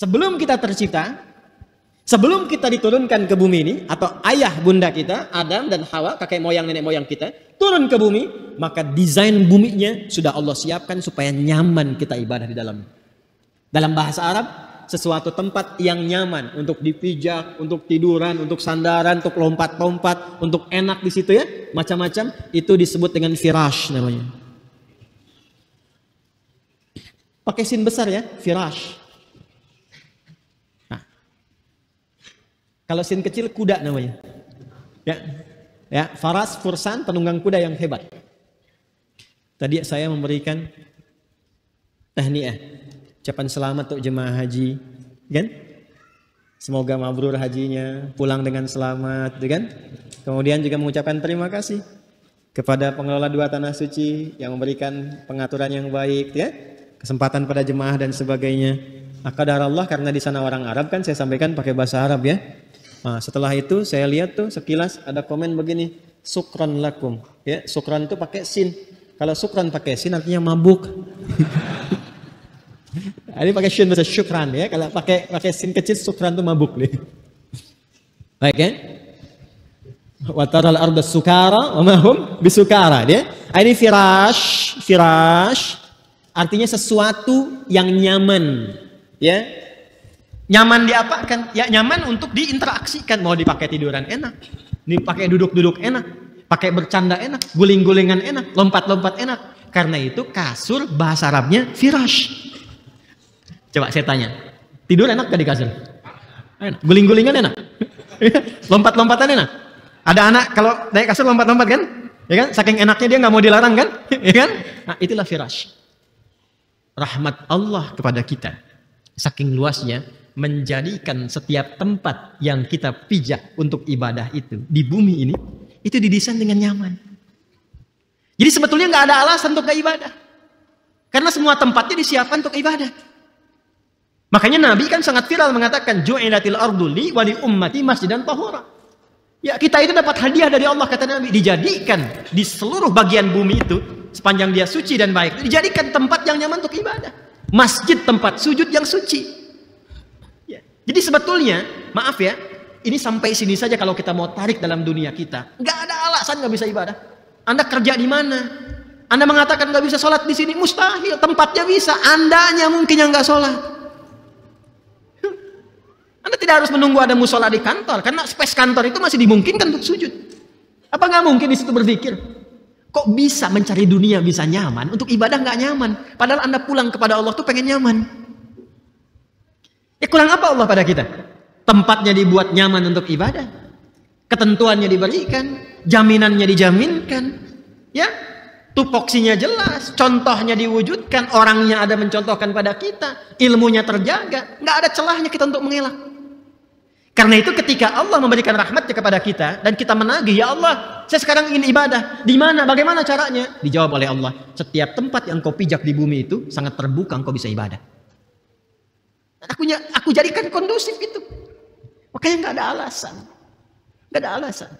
Sebelum kita tercipta, sebelum kita diturunkan ke bumi ini, atau ayah bunda kita, Adam dan Hawa, kakek moyang nenek moyang kita, turun ke bumi, maka desain buminya sudah Allah siapkan supaya nyaman kita ibadah di dalamnya. Dalam bahasa Arab, sesuatu tempat yang nyaman untuk dipijak, untuk tiduran, untuk sandaran, untuk lompat-lompat, untuk enak di situ ya, macam-macam, itu disebut dengan firash namanya. Pakai sin besar ya, firash. Kalau sin kecil kuda namanya. Ya, faras, fursan, penunggang kuda yang hebat. Tadi saya memberikan tahniah, ucapan selamat untuk jemaah haji, kan? Semoga mabrur hajinya, pulang dengan selamat, kan? Kemudian juga mengucapkan terima kasih kepada pengelola dua tanah suci yang memberikan pengaturan yang baik, ya, kesempatan pada jemaah dan sebagainya. Qadarullah, karena di sana orang Arab kan, saya sampaikan pakai bahasa Arab ya. Nah, setelah itu saya lihat tuh sekilas ada komen begini, sukran lakum. Ya, sukran itu pakai sin. Kalau sukran pakai sin artinya mabuk. Ini pakai sin bahasa syukran ya. Kalau pakai sin kecil sukran itu mabuk nih. Baik ya. Wa taral arda sukara wa ma hum bisukara dia. Ini firash artinya sesuatu yang nyaman, ya. Nyaman diapakan? Ya nyaman untuk diinteraksikan. Mau dipakai tiduran enak, dipakai duduk-duduk enak, pakai bercanda enak, guling-gulingan enak, lompat-lompat enak. Karena itu kasur bahasa Arabnya firash. Coba saya tanya, tidur enak gak di kasur? Enak. Guling-gulingan enak? Lompat-lompatan enak? Ada anak kalau naik kasur lompat-lompat kan? Ya kan? Saking enaknya dia nggak mau dilarang kan? Ya kan? Nah, itulah firash. Rahmat Allah kepada kita saking luasnya, menjadikan setiap tempat yang kita pijak untuk ibadah itu di bumi ini, itu didesain dengan nyaman. Jadi sebetulnya nggak ada alasan untuk gak ibadah, karena semua tempatnya disiapkan untuk ibadah. Makanya Nabi kan sangat viral mengatakan, ju'ilatil ardu li wa li ummati masjidan tahura. Ya, kita itu dapat hadiah dari Allah, kata Nabi, dijadikan di seluruh bagian bumi itu, sepanjang dia suci dan baik, dijadikan tempat yang nyaman untuk ibadah. Masjid tempat sujud yang suci. Jadi sebetulnya, maaf ya, ini sampai sini saja kalau kita mau tarik dalam dunia kita, nggak ada alasan nggak bisa ibadah. Anda kerja di mana? Anda mengatakan nggak bisa sholat di sini, mustahil. Tempatnya bisa, andanya mungkin yang nggak sholat. Anda tidak harus menunggu ada musola di kantor, karena space kantor itu masih dimungkinkan untuk sujud. Apa nggak mungkin di situ berpikir, kok bisa mencari dunia bisa nyaman, untuk ibadah nggak nyaman? Padahal Anda pulang kepada Allah tuh pengen nyaman. Ya kurang apa Allah pada kita? Tempatnya dibuat nyaman untuk ibadah, ketentuannya diberikan, jaminannya dijaminkan, ya, tupoksinya jelas, contohnya diwujudkan, orangnya ada mencontohkan pada kita, ilmunya terjaga, nggak ada celahnya kita untuk mengelak. Karena itu ketika Allah memberikan rahmatnya kepada kita dan kita menagih, ya Allah, saya sekarang ingin ibadah, di mana, bagaimana caranya? Dijawab oleh Allah, setiap tempat yang kau pijak di bumi itu sangat terbuka, kau bisa ibadah. Aku jadikan kondusif itu. Makanya nggak ada alasan. Nggak ada alasan.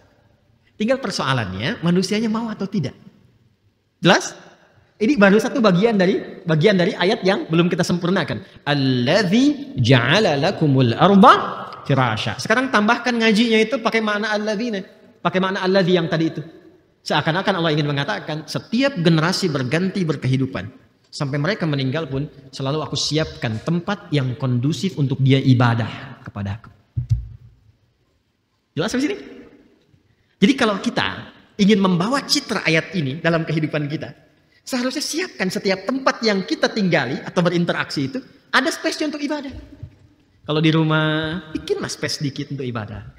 Tinggal persoalannya manusianya mau atau tidak. Jelas? Ini baru satu bagian dari ayat yang belum kita sempurnakan. Alladzi ja'ala lakumul arda firasha. Sekarang tambahkan ngajinya itu pakai makna alladzina, pakai makna alladzi yang tadi itu. Seakan-akan Allah ingin mengatakan setiap generasi berganti berkehidupan. Sampai mereka meninggal pun selalu aku siapkan tempat yang kondusif untuk dia ibadah kepada aku. Jelas sampai sini? Jadi kalau kita ingin membawa citra ayat ini dalam kehidupan kita, seharusnya siapkan setiap tempat yang kita tinggali atau berinteraksi itu ada space untuk ibadah. Kalau di rumah, bikinlah space sedikit untuk ibadah.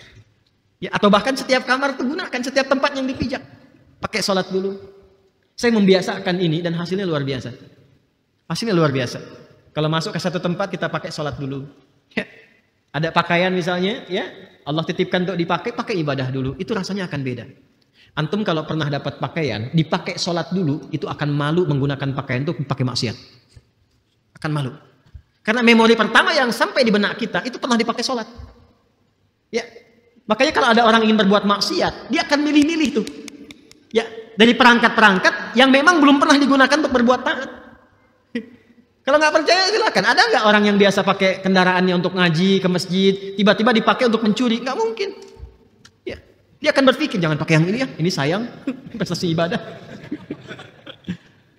Ya, atau bahkan setiap kamar itu gunakan setiap tempat yang dipijak. Pakai sholat dulu. Saya membiasakan ini dan hasilnya luar biasa. Hasilnya luar biasa. Kalau masuk ke satu tempat kita pakai sholat dulu. Ya. Ada pakaian misalnya, ya Allah titipkan untuk dipakai, pakai ibadah dulu. Itu rasanya akan beda. Antum kalau pernah dapat pakaian, dipakai sholat dulu, itu akan malu menggunakan pakaian itu pakai maksiat. Akan malu. Karena memori pertama yang sampai di benak kita itu pernah dipakai sholat. Ya, makanya kalau ada orang ingin berbuat maksiat, dia akan milih-milih tuh. Ya, Dari perangkat-perangkat yang memang belum pernah digunakan untuk berbuat taat. Kalau nggak percaya silakan. Ada nggak orang yang biasa pakai kendaraannya untuk ngaji ke masjid, tiba-tiba dipakai untuk mencuri? Nggak mungkin. Ya, dia akan berpikir jangan pakai yang ini ya, ini sayang, investasi ibadah.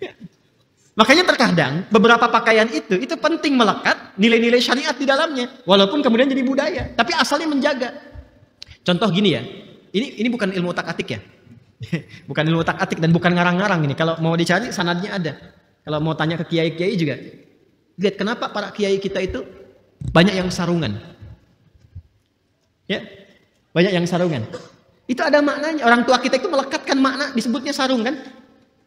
Ya. Makanya terkadang beberapa pakaian itu penting melekat nilai-nilai syariat di dalamnya, walaupun kemudian jadi budaya, tapi asalnya menjaga. Contoh gini ya, ini bukan ilmu otak-atik ya. Bukan ilmu otak-atik dan bukan ngarang-ngarang ini. Kalau mau dicari sanadnya ada. Kalau mau tanya ke kiai-kiai juga. Lihat kenapa para kiai kita itu banyak yang sarungan. Ya, banyak yang sarungan. Itu ada maknanya. Orang tua kita itu melekatkan makna disebutnya sarung kan.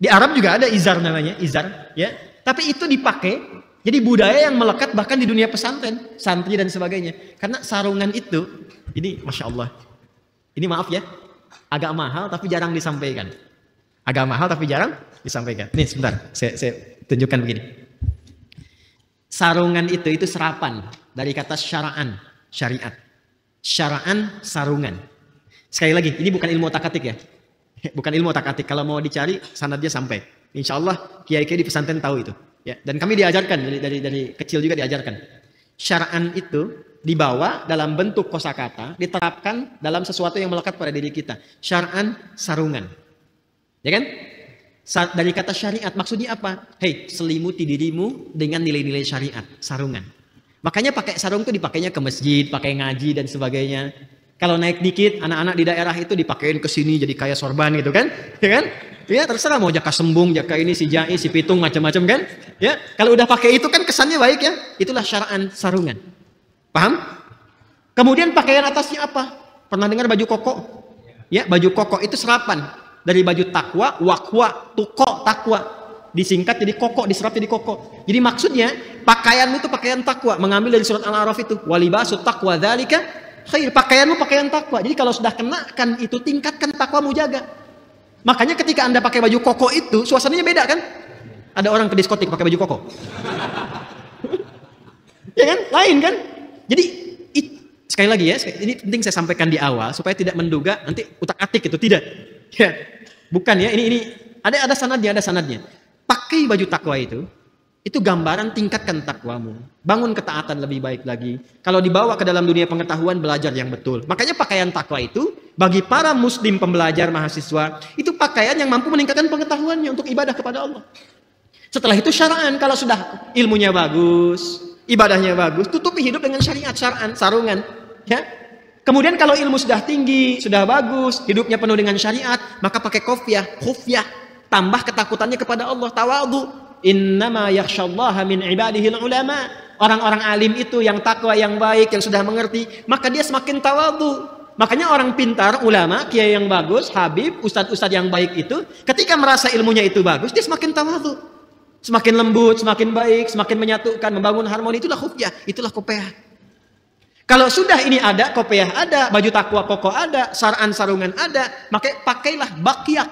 Di Arab juga ada izar namanya, izar, ya. Tapi itu dipakai jadi budaya yang melekat bahkan di dunia pesantren, santri dan sebagainya. Karena sarungan itu, ini Masya Allah. Ini maaf ya. Agak mahal tapi jarang disampaikan. Agak mahal tapi jarang disampaikan. Nih sebentar, saya tunjukkan begini. Sarungan itu serapan dari kata syara'an, syariat. Syara'an, sarungan. Sekali lagi, ini bukan ilmu otak-atik ya. Bukan ilmu otak-atik. Kalau mau dicari, sanadnya sampai. Insya Allah kiai-kiai di pesantren tahu itu. Ya, dan kami diajarkan dari kecil juga diajarkan. Syara'an itu dibawa dalam bentuk kosakata, diterapkan dalam sesuatu yang melekat pada diri kita. Syar'an, sarungan. Ya kan? Dari kata syariat, maksudnya apa? Hei, selimuti dirimu dengan nilai-nilai syariat, sarungan. Makanya pakai sarung itu dipakainya ke masjid, pakai ngaji dan sebagainya. Kalau naik dikit, anak-anak di daerah itu dipakein ke sini jadi kayak sorban gitu kan? Ya kan? Ya terserah mau jaka sembung, jaka ini si jai, si pitung macam-macam kan? Ya, kalau udah pakai itu kan kesannya baik ya. Itulah syara'an, sarungan. Paham? Kemudian pakaian atasnya apa? Pernah dengar baju koko? Ya, baju koko itu serapan dari baju takwa, wakwa, tuko, takwa. Disingkat jadi koko, diserap jadi koko. Jadi maksudnya pakaianmu itu pakaian takwa, mengambil dari surat Al-A'raf itu. Walibasut taqwa dzalika khair. Pakaianmu pakaian takwa. Jadi kalau sudah kenakan itu tingkatkan takwamu, jaga. Makanya ketika Anda pakai baju koko itu suasananya beda kan? Ada orang ke diskotik pakai baju koko. Ya kan? Lain kan? Jadi sekali lagi ya, ini penting saya sampaikan di awal supaya tidak menduga nanti utak-atik itu, tidak. Ya, bukan ya. Ini ada sanadnya. Pakai baju takwa itu gambaran tingkatkan takwamu, bangun ketaatan lebih baik lagi. Kalau dibawa ke dalam dunia pengetahuan, belajar yang betul. Makanya pakaian takwa itu bagi para muslim pembelajar mahasiswa itu pakaian yang mampu meningkatkan pengetahuannya untuk ibadah kepada Allah. Setelah itu syara'an, kalau sudah ilmunya bagus, ibadahnya bagus, tutupi hidup dengan syariat, syara'an, sarungan. Ya. Kemudian kalau ilmu sudah tinggi, sudah bagus, hidupnya penuh dengan syariat, maka pakai khufyah, tambah ketakutannya kepada Allah, tawadhu. Innama yakhsyallaha min ibadihil ulama. Orang-orang alim itu yang takwa, yang baik, yang sudah mengerti, maka dia semakin tawadhu. Makanya orang pintar, ulama, kiai yang bagus, habib, ustadz-ustadz yang baik itu, ketika merasa ilmunya itu bagus, dia semakin tawadhu. Semakin lembut, semakin baik, semakin menyatukan, membangun harmoni. Itulah khufyah, itulah kopiah. Kalau sudah ini ada, kopiah ada, baju takwa koko ada, sar'an sarungan ada, maka pakailah bakyak.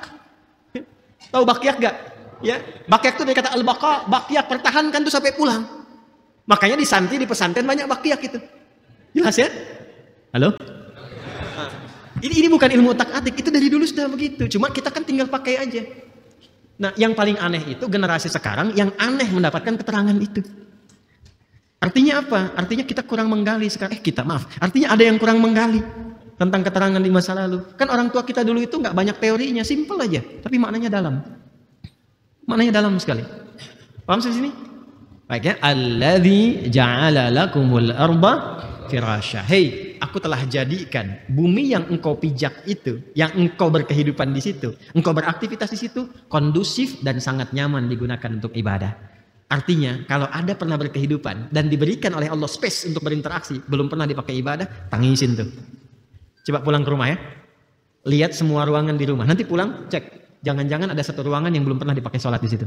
Tahu bakyak gak? Ya, bakyak itu dari kata al-baqa, bakyak, pertahankan tuh sampai pulang. Makanya di santri, di pesantren banyak bakyak itu. Jelas ya? Halo? Ini bukan ilmu otak-atik, itu dari dulu sudah begitu. Cuma kita kan tinggal pakai aja. Nah, yang paling aneh itu generasi sekarang yang aneh mendapatkan keterangan itu. Artinya apa? Artinya kita kurang menggali sekarang. Artinya ada yang kurang menggali tentang keterangan di masa lalu. Kan orang tua kita dulu itu nggak banyak teorinya, simpel aja, tapi maknanya dalam. Maknanya dalam sekali. Paham sampai sini? Baik ya. Alladzi ja'ala lakumul arda firasya. Hei, aku telah jadikan bumi yang engkau pijak itu, yang engkau berkehidupan di situ, engkau beraktivitas di situ, kondusif dan sangat nyaman digunakan untuk ibadah. Artinya, kalau ada pernah berkehidupan dan diberikan oleh Allah space untuk berinteraksi, belum pernah dipakai ibadah, tangisin tuh. Coba pulang ke rumah ya. Lihat semua ruangan di rumah. Nanti pulang, cek. Jangan-jangan ada satu ruangan yang belum pernah dipakai sholat di situ.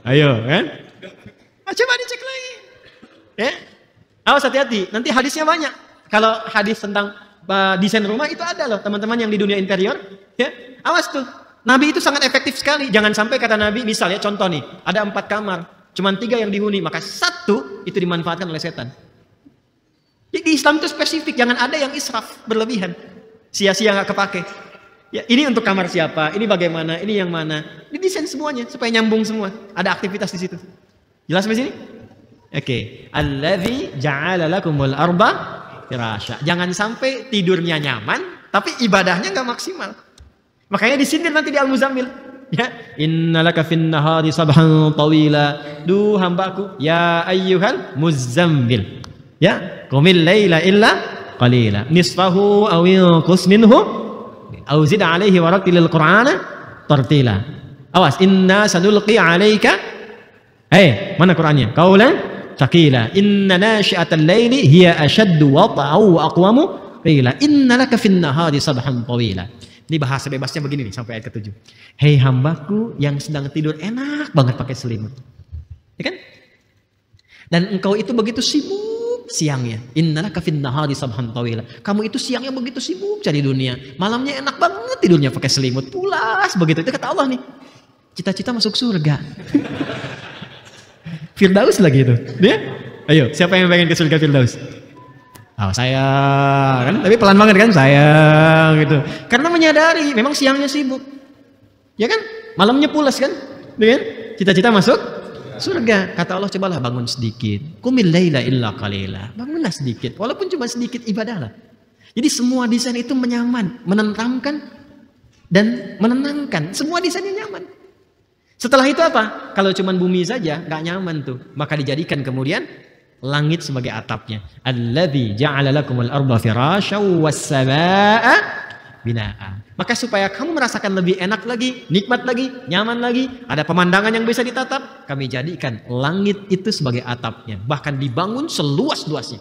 Ayo, kan? Coba dicek lagi. Ya, awas hati-hati. Nanti hadisnya banyak. Kalau hadis tentang desain rumah itu ada loh, teman-teman yang di dunia interior. Ya, awas tuh. Nabi itu sangat efektif sekali. Jangan sampai kata Nabi, misalnya contoh nih, ada 4 kamar, cuman 3 yang dihuni, maka 1 itu dimanfaatkan oleh setan. Jadi di Islam itu spesifik, jangan ada yang israf, berlebihan. sia-sia nggak kepake. Ya, ini untuk kamar siapa, ini bagaimana, ini yang mana. Didesain semuanya supaya nyambung semua. Ada aktivitas di situ. Jelas sampai sini? Oke. Allazi ja'ala lakumul arba firasya. Jangan sampai tidurnya nyaman, tapi ibadahnya nggak maksimal. Makanya disindir nanti di Al-Muzammil. Ya, innalaka fin nahari sabhan tawila. Duh hambaku, ya ayyuhal muzammil. Ya, qumil laila illa qalila. Nisfahu aw inqus minhu aw zid alaihi warattilil qur'ana tartila. Awas, inna sanulqi alaika. Mana Qur'annya? Qaulan thaqila. Inna nashi'atal laili hiya ashaddu wat'an wa aqwamu qila. Innalaka fin nahari sabhan tawila. Ini bahasa bebasnya begini nih sampai ayat ke-7. Hei hambaku yang sedang tidur enak banget pakai selimut. Ya kan? Dan engkau itu begitu sibuk siangnya. Innalaka fin nahari sabhan tawila. Kamu itu siangnya begitu sibuk cari dunia. Malamnya enak banget tidurnya pakai selimut. Pulas begitu. Itu kata Allah nih. Cita-cita masuk surga. Firdaus lagi itu. Dia? Ayo, siapa yang pengen ke surga Firdaus? Oh, saya kan, tapi pelan banget kan saya gitu. Karena menyadari memang siangnya sibuk. Ya kan? Malamnya pulas kan? Ya kan? Cita-cita masuk surga. Kata Allah, cobalah bangun sedikit. Qumil laila illa qalila. Bangunlah sedikit, walaupun cuma sedikit ibadahlah. Jadi semua desain itu menyaman, menenteramkan dan menenangkan. Semua desainnya nyaman. Setelah itu apa? Kalau cuma bumi saja nggak nyaman tuh, maka dijadikan kemudian langit sebagai atapnya. Alladzi ja'ala lakumul arda firasyan was samaa'a binaa. Maka supaya kamu merasakan lebih enak lagi, nikmat lagi, nyaman lagi, ada pemandangan yang bisa ditatap, kami jadikan langit itu sebagai atapnya. Bahkan dibangun seluas-luasnya.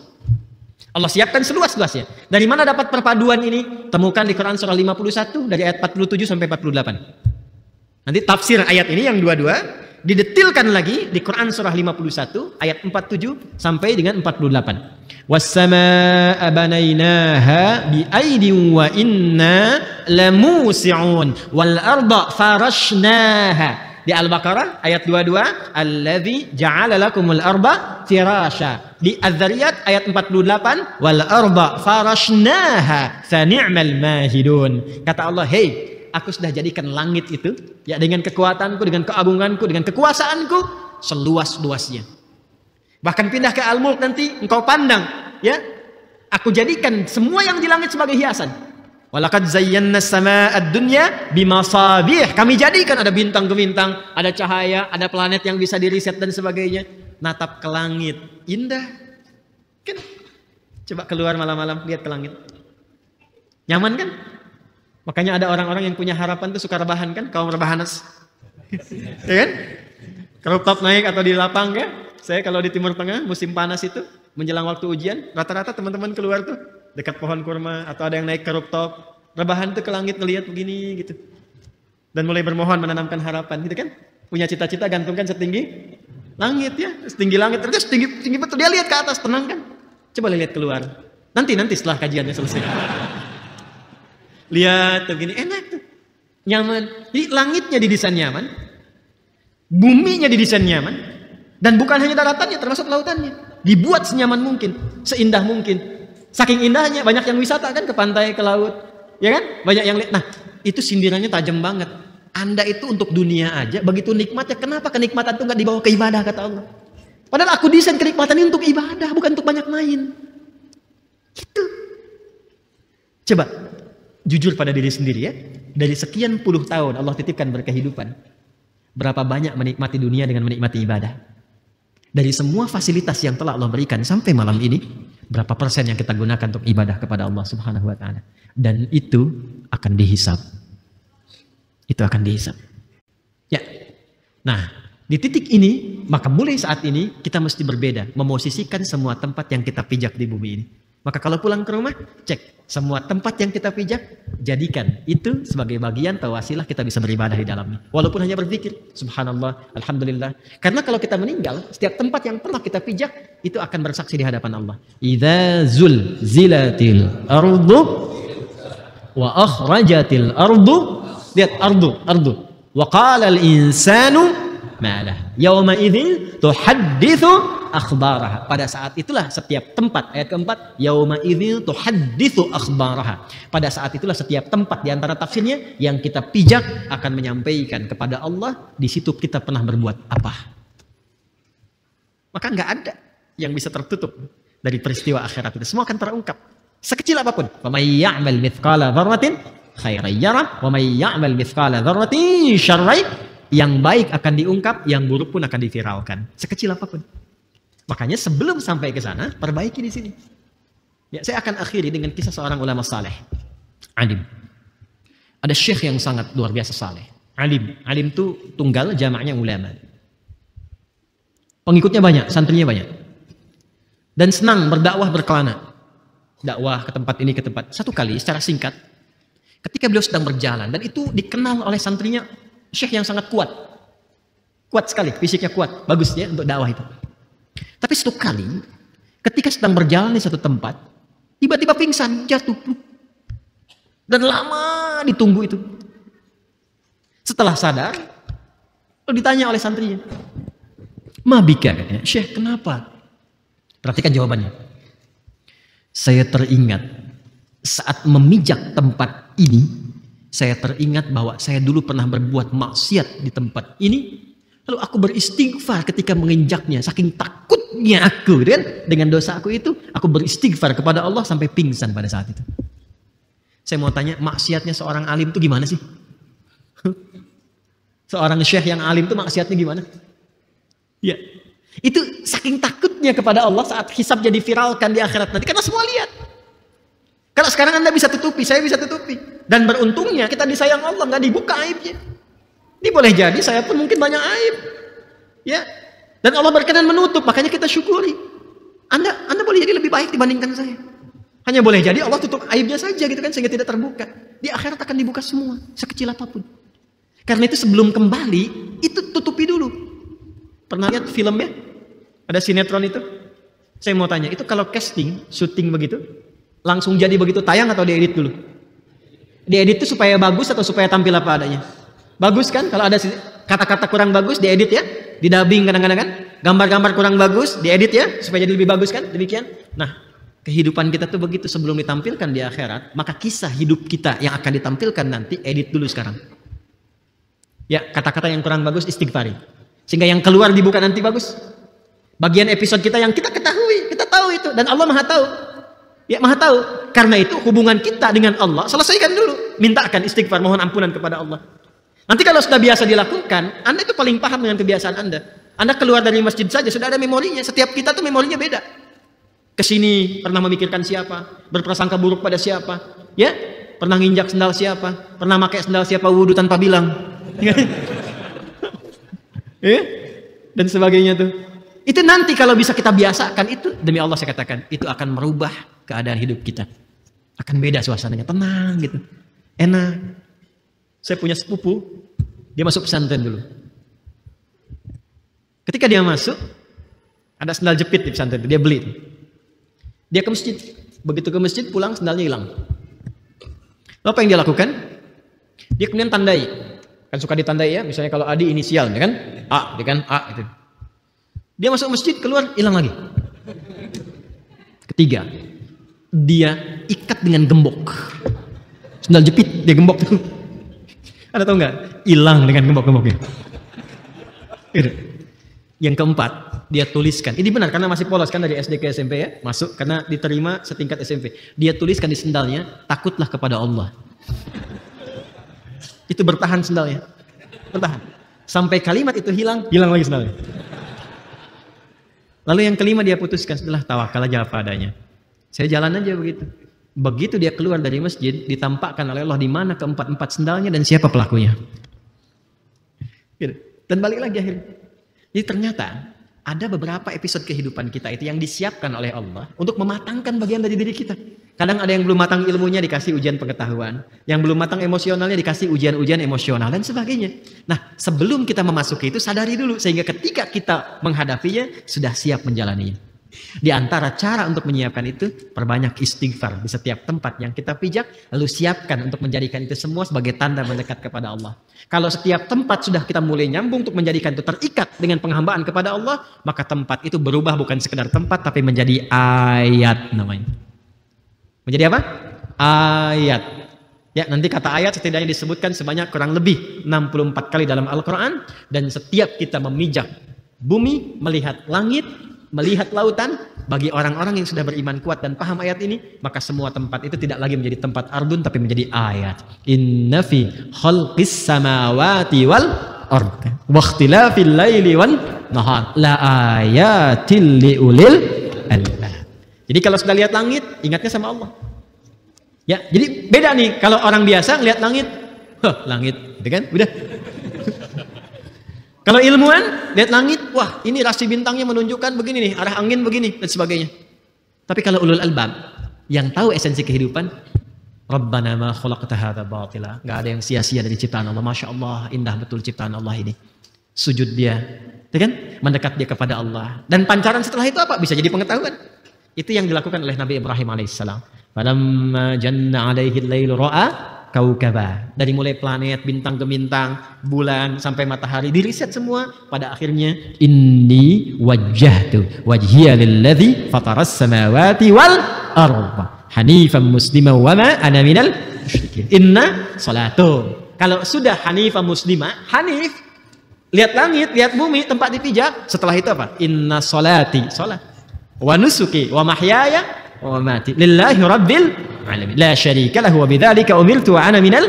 Allah siapkan seluas-luasnya. Dari mana dapat perpaduan ini? Temukan di Quran surah 51 dari ayat 47 sampai 48. Nanti tafsir ayat ini yang dua-dua didetilkan lagi di Quran surah 51 ayat 47 sampai dengan 48. Was-samaa'a banainaha bi'aidin wa inna lamusi'un wal arda farashnaha. Di Al-Baqarah ayat 22, allazi ja'ala lakumul arda firasya. Di Az-Zariyat ayat 48, wal arda farashnaha fa ni'mal mahidun. Kata Allah, "Hei, aku sudah jadikan langit itu ya dengan kekuatanku, dengan keagunganku, dengan kekuasaanku seluas-luasnya." Bahkan pindah ke Al-Mulk nanti engkau pandang ya, aku jadikan semua yang di langit sebagai hiasan. Walaqad zayyana as-samaa'a ad-dunya bimasabih. Kami jadikan ada bintang-bintang, ada cahaya, ada planet yang bisa diriset dan sebagainya. Natap ke langit, indah. Kan? Coba keluar malam-malam lihat ke langit. Nyaman kan? Makanya ada orang-orang yang punya harapan tuh suka rebahan kan, kaum rebahanas. Ya kan? Kalau top naik atau di lapang ya. Saya kalau di Timur Tengah musim panas itu menjelang waktu ujian, rata-rata teman-teman keluar tuh dekat pohon kurma atau ada yang naik ke rooftop, rebahan tuh ke langit ngelihat begini gitu. Dan mulai bermohon menanamkan harapan gitu kan. Punya cita-cita gantungkan setinggi langit ya, setinggi langit terus tinggi betul, dia lihat ke atas tenang kan. Coba lihat keluar. Nanti setelah kajiannya selesai. Lihat tuh gini, enak tuh. Nyaman. Jadi langitnya didesain nyaman. Buminya didesain nyaman. Dan bukan hanya daratannya, termasuk lautannya. Dibuat senyaman mungkin, seindah mungkin. Saking indahnya, banyak yang wisata kan ke pantai, ke laut. Ya kan? Banyak yang lihat. Nah, itu sindirannya tajam banget. Anda itu untuk dunia aja, begitu nikmatnya. Kenapa kenikmatan itu nggak dibawa ke ibadah, kata Allah. Padahal aku desain kenikmatan ini untuk ibadah, bukan untuk banyak main. Gitu. Coba jujur pada diri sendiri ya. Dari sekian puluh tahun Allah titipkan berkehidupan. Berapa banyak menikmati dunia dengan menikmati ibadah? Dari semua fasilitas yang telah Allah berikan sampai malam ini, berapa persen yang kita gunakan untuk ibadah kepada Allah Subhanahu wa taala? Dan itu akan dihisab. Itu akan dihisab. Ya. Nah, di titik ini, maka mulai saat ini kita mesti berbeda, memosisikan semua tempat yang kita pijak di bumi ini. Maka kalau pulang ke rumah, cek semua tempat yang kita pijak, jadikan itu sebagai bagian atau wasilah kita bisa beribadah di dalamnya. Walaupun hanya berzikir, subhanallah, alhamdulillah. Karena kalau kita meninggal, setiap tempat yang pernah kita pijak, itu akan bersaksi di hadapan Allah. Idza zulzilatil ardu wa akhrajatil ardu. Lihat ardu. Wa qala al insanu malah. Yauma idzin tuhadditsu akhbaraha. Pada saat itulah setiap tempat, ayat keempat, yauma idzin tuhadditsu akhbaraha. Pada saat itulah setiap tempat di antara tafsirnya yang kita pijak akan menyampaikan kepada Allah di situ kita pernah berbuat apa. Maka nggak ada yang bisa tertutup dari peristiwa akhirat itu. Semua akan terungkap. Sekecil apapun. Wa may ya'mal mithqala dzarratin khairan yarah wa may ya'mal mithqala dzarratin syarran. Yang baik akan diungkap, yang buruk pun akan diviralkan. Sekecil apapun. Makanya sebelum sampai ke sana, perbaiki di sini. Ya, saya akan akhiri dengan kisah seorang ulama saleh. Alim. Ada syekh yang sangat luar biasa saleh. Alim. Alim itu tunggal, jamaknya ulama. Pengikutnya banyak, santrinya banyak. Dan senang berdakwah berkelana. Dakwah ke tempat ini, ke tempat. Satu kali secara singkat, ketika beliau sedang berjalan, dan itu dikenal oleh santrinya, syekh yang sangat kuat. Kuat sekali, fisiknya kuat. Bagus ya untuk dakwah itu. Tapi satu kali, ketika sedang berjalan di satu tempat, tiba-tiba pingsan, jatuh. Dan lama ditunggu itu. Setelah sadar, lalu ditanya oleh santrinya. Mabika katanya, syekh kenapa? Perhatikan jawabannya. Saya teringat saat memijak tempat ini, saya teringat bahwa saya dulu pernah berbuat maksiat di tempat ini. Lalu aku beristighfar ketika menginjaknya. Saking takutnya aku kan, dengan dosa aku itu, aku beristighfar kepada Allah sampai pingsan pada saat itu. Saya mau tanya, maksiatnya seorang alim itu gimana sih? Seorang syekh yang alim itu maksiatnya gimana? Ya, itu saking takutnya kepada Allah saat hisab jadi viralkan di akhirat nanti. Karena semua lihat. Kalau sekarang Anda bisa tutupi, saya bisa tutupi. Dan beruntungnya kita disayang Allah, nggak dibuka aibnya. Ini boleh jadi saya pun mungkin banyak aib. Ya. Dan Allah berkenan menutup, makanya kita syukuri. Anda boleh jadi lebih baik dibandingkan saya. Hanya boleh jadi Allah tutup aibnya saja gitu kan, sehingga tidak terbuka. Di akhirat akan dibuka semua, sekecil apapun. Karena itu sebelum kembali, itu tutupi dulu. Pernah lihat filmnya? Ada sinetron itu? Saya mau tanya, itu kalau casting, syuting begitu, langsung jadi begitu tayang atau diedit dulu? Diedit itu supaya bagus atau supaya tampil apa adanya? Bagus kan? Kalau ada kata-kata kurang bagus, diedit ya? Didubbing kadang-kadang kan? Gambar-gambar kurang bagus, diedit ya? Supaya jadi lebih bagus kan? Demikian. Nah, kehidupan kita tuh begitu sebelum ditampilkan di akhirat, maka kisah hidup kita yang akan ditampilkan nanti, edit dulu sekarang. Ya, kata-kata yang kurang bagus, istighfari. Sehingga yang keluar dibuka nanti bagus. Bagian episode kita yang kita ketahui, kita tahu itu. Dan Allah maha tahu. Ya maha tahu. Karena itu hubungan kita dengan Allah selesaikan dulu. Mintakan istighfar, mohon ampunan kepada Allah. Nanti kalau sudah biasa dilakukan, Anda itu paling paham dengan kebiasaan Anda. Anda keluar dari masjid saja sudah ada memorinya. Setiap kita tuh memorinya beda. Kesini pernah memikirkan siapa, berprasangka buruk pada siapa, ya pernah nginjak sendal siapa, pernah pakai sendal siapa wudhu tanpa bilang, ya dan sebagainya tuh. Itu nanti kalau bisa kita biasakan itu, demi Allah saya katakan, itu akan merubah keadaan hidup kita. Akan beda suasananya, tenang gitu. Enak. Saya punya sepupu, dia masuk pesantren dulu. Ketika dia masuk, ada sendal jepit di pesantren itu, dia beli itu. Dia ke masjid. Begitu ke masjid, pulang sendalnya hilang. Lalu apa yang dia lakukan? Dia kemudian tandai. Kan suka ditandai ya, misalnya kalau Adi inisial, ya kan? A, dia kan A gitu. Dia masuk masjid, keluar, hilang lagi. Ketiga, dia ikat dengan gembok. Sendal jepit, dia gembok tuh. Anda tahu nggak? Hilang dengan gembok-gemboknya. Yang keempat, dia tuliskan. Ini benar karena masih polos kan dari SD ke SMP ya, masuk karena diterima setingkat SMP. Dia tuliskan di sendalnya, takutlah kepada Allah. Itu bertahan sendalnya, bertahan. Sampai kalimat itu hilang, hilang lagi sendalnya. Lalu yang kelima dia putuskan, setelah tawakal aja apa adanya. Saya jalan aja begitu. Begitu dia keluar dari masjid, ditampakkan oleh Allah di mana keempat-empat sendalnya dan siapa pelakunya. Dan balik lagi akhirnya. Jadi ternyata ada beberapa episode kehidupan kita itu yang disiapkan oleh Allah untuk mematangkan bagian dari diri kita. Kadang ada yang belum matang ilmunya dikasih ujian pengetahuan, yang belum matang emosionalnya dikasih ujian-ujian emosional dan sebagainya. Nah, sebelum kita memasuki itu sadari dulu sehingga ketika kita menghadapinya sudah siap menjalaninya. Di antara cara untuk menyiapkan itu, perbanyak istighfar di setiap tempat yang kita pijak, lalu siapkan untuk menjadikan itu semua sebagai tanda mendekat kepada Allah. Kalau setiap tempat sudah kita mulai nyambung untuk menjadikan itu terikat dengan penghambaan kepada Allah, maka tempat itu berubah bukan sekedar tempat, tapi menjadi ayat namanya. Menjadi apa? Ayat. Ya, nanti kata ayat setidaknya disebutkan sebanyak kurang lebih 64 kali dalam Al-Quran, dan setiap kita memijak bumi, melihat langit, melihat lautan, bagi orang-orang yang sudah beriman kuat dan paham ayat ini, maka semua tempat itu tidak lagi menjadi tempat ardun, tapi menjadi ayat. Inna fi khalqis samawati wal ard wa ikhtilafil laili wan nahar la ayatil liulil albab. Jadi kalau sudah lihat langit, ingatnya sama Allah. Ya, jadi beda nih kalau orang biasa ngelihat langit, langit, gitu kan? Udah. Kalau ilmuwan lihat langit, wah ini rasi bintangnya menunjukkan begini nih, arah angin begini dan sebagainya. Tapi kalau ulul albab yang tahu esensi kehidupan, Rabbana ma khalaqta hadza batila. Enggak ada yang sia-sia dari ciptaan Allah. Masya Allah, indah betul ciptaan Allah ini. Sujud dia, ya kan? Mendekat dia kepada Allah. Dan pancaran setelah itu apa? Bisa jadi pengetahuan. Itu yang dilakukan oleh Nabi Ibrahim alaihissalam. Falamma janna alaihi al-lailu ra'a kaukaba. Dari mulai planet, bintang ke bintang, bulan sampai matahari diriset semua, pada akhirnya inni wajjahtu wajhiya lilladzi fataras samawati wal arda hanifan musliman wa ma ana minal musyrikin. Inna salatu. Kalau sudah hanifan muslimah, hanif, lihat langit, lihat bumi, tempat dipijak, setelah itu apa? Inna salati, salat, wa nusuki wa mahyaya wa mamati lillahi rabbil alamin la syarika lahu wa bidzalika umirtu wa ana minal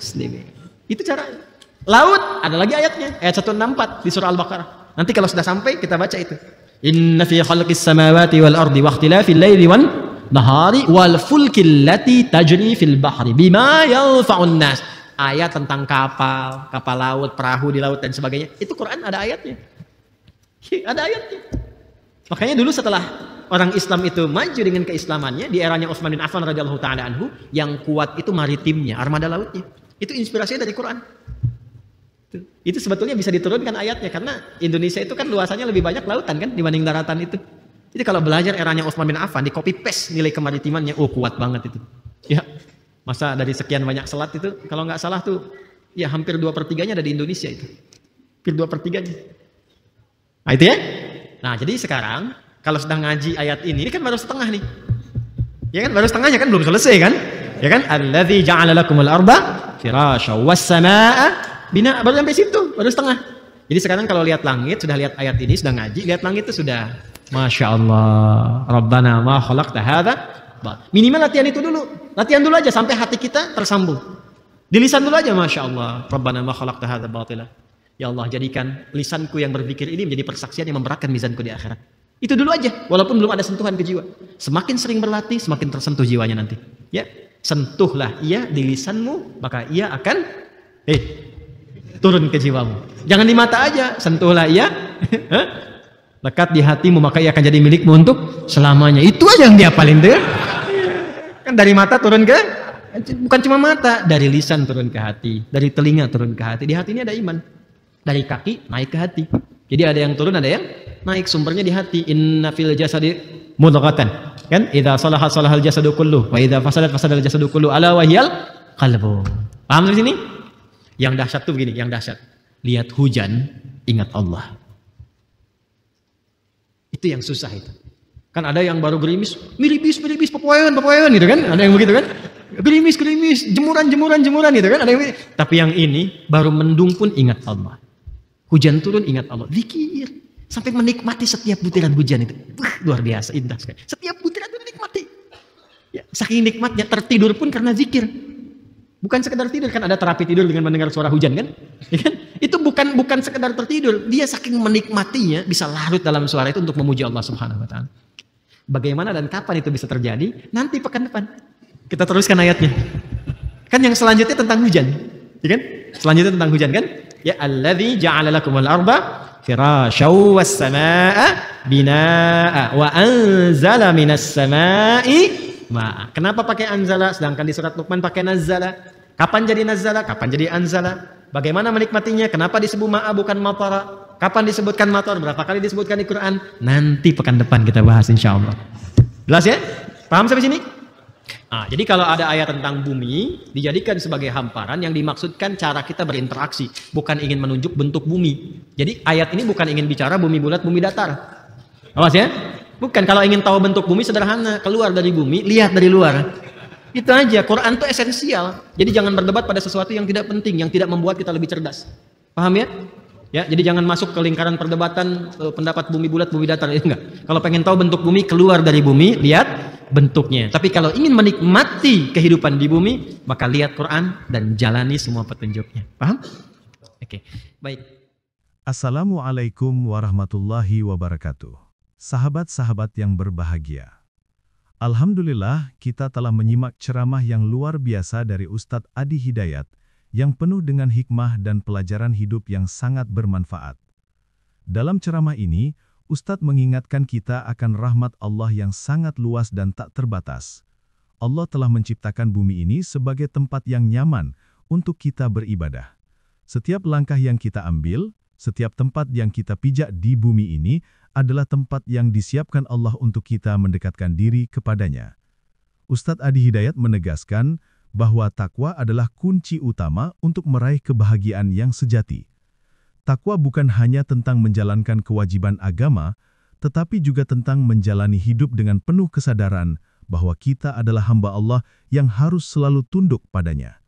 muslimin. Itu caranya. Laut ada lagi ayatnya, ayat 164 di surah Al-Baqarah. Nanti kalau sudah sampai kita baca itu. Inna fi khalqis samawati wal ardi wa ikhtilafil laili wan nahari wal fulkil lati tajri fil bahri bima yanfa'un nas. Ayat tentang kapal, kapal laut, perahu di laut dan sebagainya. Itu Quran ada ayatnya. Ada ayatnya. Makanya dulu setelah orang Islam itu maju dengan keislamannya di eranya Utsman bin Affan radhiyallahu taala anhu, yang kuat itu maritimnya, armada lautnya. Itu inspirasinya dari Quran. Itu sebetulnya bisa diturunkan ayatnya karena Indonesia itu kan luasannya lebih banyak lautan kan dibanding daratan itu. Jadi kalau belajar eranya Utsman bin Affan di copy paste nilai kemaritimannya, oh kuat banget itu. Ya, masa dari sekian banyak selat itu kalau nggak salah tuh ya hampir 2/3-nya ada di Indonesia itu. Hampir 2/3-nya. Nah itu ya. Nah jadi sekarang kalau sedang ngaji ayat ini kan baru setengah nih. Ya kan baru setengahnya kan belum selesai kan? Ya kan? Allazi ja'ala lakumul arda firasya was samaa'a bina, baru sampai situ, baru setengah. Jadi sekarang kalau lihat langit, sudah lihat ayat ini, sudah ngaji, lihat langit itu sudah Masya Allah, Rabbana ma khalaqta hadza. Minimal latihan itu dulu. Latihan dulu aja sampai hati kita tersambung. Di lisan dulu aja Masya Allah, Rabbana ma khalaqta hadza batila. Ya Allah, jadikan lisanku yang berpikir ini menjadi persaksian yang memberatkan mizanku di akhirat. Itu dulu aja, walaupun belum ada sentuhan ke jiwa. Semakin sering berlatih, semakin tersentuh jiwanya nanti. Ya, sentuhlah ia di lisanmu, maka ia akan turun ke jiwamu. Jangan di mata aja, sentuhlah ia lekat di hatimu, maka ia akan jadi milikmu untuk selamanya. Itu aja yang dia paling deh. Kan dari mata turun ke, bukan cuma mata, dari lisan turun ke hati, dari telinga turun ke hati. Di hati ini ada iman. Dari kaki naik ke hati. Jadi ada yang turun, ada yang naik, sumbernya di hati. Inna fil jasadi mudghatan. Kan? Idza salaha salahal jasadu kullu wa idza fasadat fasadal jasadu kullu ala wa hiyal qalbu. Paham di sini? Yang dahsyat tuh begini, yang dahsyat. Lihat hujan, ingat Allah. Itu yang susah itu. Kan ada yang baru gerimis, miripis, pepoyan gitu kan? Ada yang begitu kan? Gerimis, jemuran gitu kan? Ada yang begitu. Tapi yang ini baru mendung pun ingat Allah. Hujan turun ingat Allah, zikir sampai menikmati setiap butiran hujan itu. Luar biasa, indah sekali. Setiap butiran itu menikmati. Ya, saking nikmatnya tertidur pun karena zikir. Bukan sekedar tidur, kan ada terapi tidur dengan mendengar suara hujan kan? Ya kan? Itu bukan sekedar tertidur, dia saking menikmatinya bisa larut dalam suara itu untuk memuji Allah Subhanahu wa taala. Bagaimana dan kapan itu bisa terjadi? Nanti pekan depan. Kita teruskan ayatnya. Kan yang selanjutnya tentang hujan. Ya kan? Selanjutnya tentang hujan kan? Ya alladzi ja'ala lakumul arda firasyaw was samaa'a binaa'a wa anzala minas samaa'i ma'a. Kenapa pakai anzala sedangkan di surat Luqman pakai nazzala? Kapan jadi nazzala? Kapan jadi anzala? Bagaimana menikmatinya? Kenapa disebut ma'a bukan matara? Kapan disebutkan motor? Berapa kali disebutkan di Quran? Nanti pekan depan kita bahas insya Allah. Jelas ya? Paham sampai sini? Nah, jadi kalau ada ayat tentang bumi dijadikan sebagai hamparan yang dimaksudkan cara kita berinteraksi, bukan ingin menunjuk bentuk bumi. Jadi ayat ini bukan ingin bicara bumi bulat, bumi datar. Awas ya? Bukan, kalau ingin tahu bentuk bumi sederhana, keluar dari bumi, lihat dari luar. Itu aja, Quran itu esensial. Jadi jangan berdebat pada sesuatu yang tidak penting, yang tidak membuat kita lebih cerdas. Paham ya? Ya, jadi jangan masuk ke lingkaran perdebatan pendapat bumi bulat, bumi datar. Enggak. Kalau pengen tahu bentuk bumi, keluar dari bumi, lihat bentuknya. Tapi kalau ingin menikmati kehidupan di bumi, maka lihat Quran dan jalani semua petunjuknya. Paham? Oke, baik. Assalamualaikum warahmatullahi wabarakatuh. Sahabat-sahabat yang berbahagia. Alhamdulillah, kita telah menyimak ceramah yang luar biasa dari Ustadz Adi Hidayat yang penuh dengan hikmah dan pelajaran hidup yang sangat bermanfaat. Dalam ceramah ini, Ustadz mengingatkan kita akan rahmat Allah yang sangat luas dan tak terbatas. Allah telah menciptakan bumi ini sebagai tempat yang nyaman untuk kita beribadah. Setiap langkah yang kita ambil, setiap tempat yang kita pijak di bumi ini adalah tempat yang disiapkan Allah untuk kita mendekatkan diri kepadanya. Ustadz Adi Hidayat menegaskan bahwa takwa adalah kunci utama untuk meraih kebahagiaan yang sejati. Takwa bukan hanya tentang menjalankan kewajiban agama, tetapi juga tentang menjalani hidup dengan penuh kesadaran bahwa kita adalah hamba Allah yang harus selalu tunduk padanya.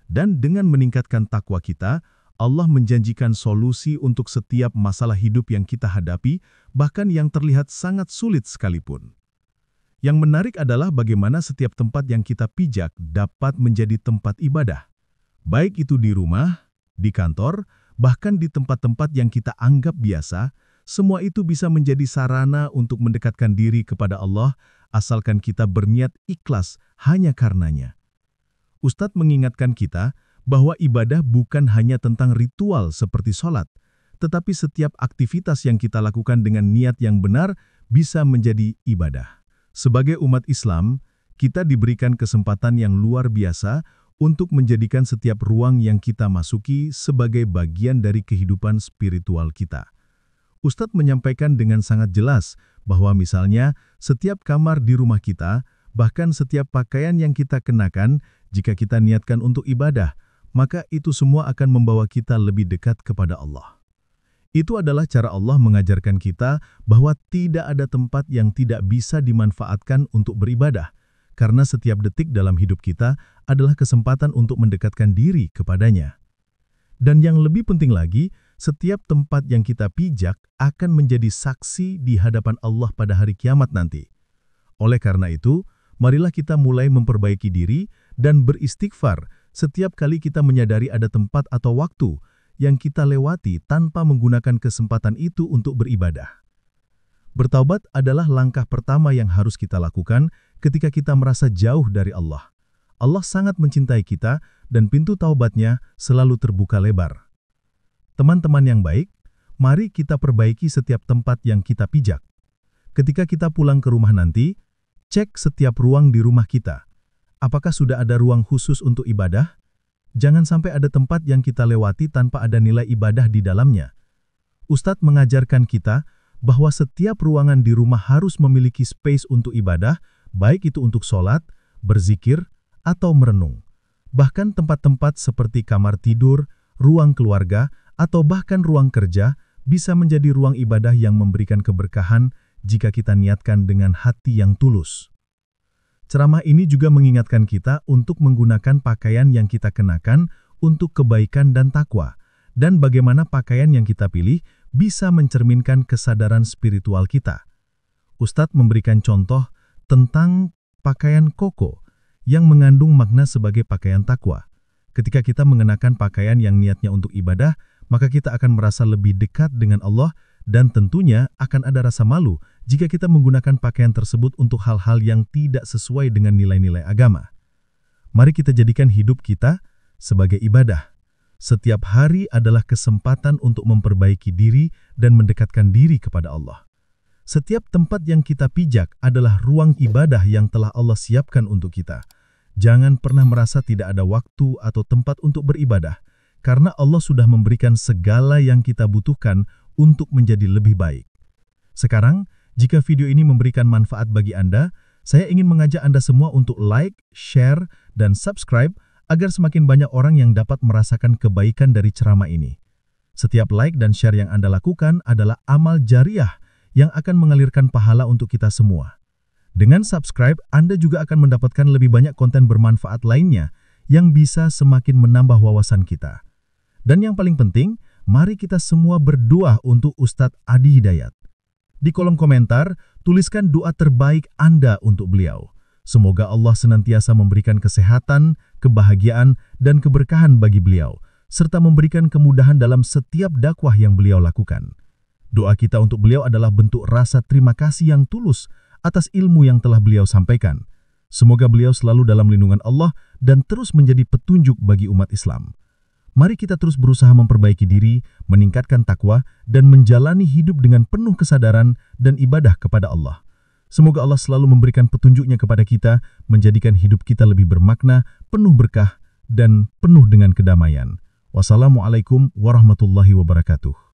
Dan dengan meningkatkan takwa kita, Allah menjanjikan solusi untuk setiap masalah hidup yang kita hadapi, bahkan yang terlihat sangat sulit sekalipun. Yang menarik adalah bagaimana setiap tempat yang kita pijak dapat menjadi tempat ibadah. Baik itu di rumah, di kantor, bahkan di tempat-tempat yang kita anggap biasa, semua itu bisa menjadi sarana untuk mendekatkan diri kepada Allah, asalkan kita berniat ikhlas hanya karenanya. Ustadz mengingatkan kita bahwa ibadah bukan hanya tentang ritual seperti sholat, tetapi setiap aktivitas yang kita lakukan dengan niat yang benar bisa menjadi ibadah. Sebagai umat Islam, kita diberikan kesempatan yang luar biasa untuk menjadikan setiap ruang yang kita masuki sebagai bagian dari kehidupan spiritual kita. Ustadz menyampaikan dengan sangat jelas bahwa misalnya setiap kamar di rumah kita, bahkan setiap pakaian yang kita kenakan, jika kita niatkan untuk ibadah, maka itu semua akan membawa kita lebih dekat kepada Allah. Itu adalah cara Allah mengajarkan kita bahwa tidak ada tempat yang tidak bisa dimanfaatkan untuk beribadah, karena setiap detik dalam hidup kita adalah kesempatan untuk mendekatkan diri kepadanya. Dan yang lebih penting lagi, setiap tempat yang kita pijak akan menjadi saksi di hadapan Allah pada hari kiamat nanti. Oleh karena itu, marilah kita mulai memperbaiki diri dan beristighfar setiap kali kita menyadari ada tempat atau waktu yang kita lewati tanpa menggunakan kesempatan itu untuk beribadah. Bertaubat adalah langkah pertama yang harus kita lakukan ketika kita merasa jauh dari Allah. Allah sangat mencintai kita dan pintu taubatnya selalu terbuka lebar. Teman-teman yang baik, mari kita perbaiki setiap tempat yang kita pijak. Ketika kita pulang ke rumah nanti, cek setiap ruang di rumah kita. Apakah sudah ada ruang khusus untuk ibadah? Jangan sampai ada tempat yang kita lewati tanpa ada nilai ibadah di dalamnya. Ustadz mengajarkan kita bahwa setiap ruangan di rumah harus memiliki space untuk ibadah, baik itu untuk sholat, berzikir, atau merenung. Bahkan tempat-tempat seperti kamar tidur, ruang keluarga, atau bahkan ruang kerja bisa menjadi ruang ibadah yang memberikan keberkahan jika kita niatkan dengan hati yang tulus. Ceramah ini juga mengingatkan kita untuk menggunakan pakaian yang kita kenakan untuk kebaikan dan takwa, dan bagaimana pakaian yang kita pilih bisa mencerminkan kesadaran spiritual kita. Ustadz memberikan contoh tentang pakaian koko yang mengandung makna sebagai pakaian takwa. Ketika kita mengenakan pakaian yang niatnya untuk ibadah, maka kita akan merasa lebih dekat dengan Allah dan tentunya akan ada rasa malu jika kita menggunakan pakaian tersebut untuk hal-hal yang tidak sesuai dengan nilai-nilai agama. Mari kita jadikan hidup kita sebagai ibadah. Setiap hari adalah kesempatan untuk memperbaiki diri dan mendekatkan diri kepada Allah. Setiap tempat yang kita pijak adalah ruang ibadah yang telah Allah siapkan untuk kita. Jangan pernah merasa tidak ada waktu atau tempat untuk beribadah, karena Allah sudah memberikan segala yang kita butuhkan untuk menjadi lebih baik. Sekarang, jika video ini memberikan manfaat bagi Anda, saya ingin mengajak Anda semua untuk like, share, dan subscribe agar semakin banyak orang yang dapat merasakan kebaikan dari ceramah ini. Setiap like dan share yang Anda lakukan adalah amal jariah yang akan mengalirkan pahala untuk kita semua. Dengan subscribe, Anda juga akan mendapatkan lebih banyak konten bermanfaat lainnya yang bisa semakin menambah wawasan kita. Dan yang paling penting, mari kita semua berdoa untuk Ustadz Adi Hidayat. Di kolom komentar, tuliskan doa terbaik Anda untuk beliau. Semoga Allah senantiasa memberikan kesehatan, kebahagiaan, dan keberkahan bagi beliau, serta memberikan kemudahan dalam setiap dakwah yang beliau lakukan. Doa kita untuk beliau adalah bentuk rasa terima kasih yang tulus atas ilmu yang telah beliau sampaikan. Semoga beliau selalu dalam lindungan Allah dan terus menjadi petunjuk bagi umat Islam. Mari kita terus berusaha memperbaiki diri, meningkatkan takwa, dan menjalani hidup dengan penuh kesadaran dan ibadah kepada Allah. Semoga Allah selalu memberikan petunjuknya kepada kita, menjadikan hidup kita lebih bermakna, penuh berkah, dan penuh dengan kedamaian. Wassalamualaikum warahmatullahi wabarakatuh.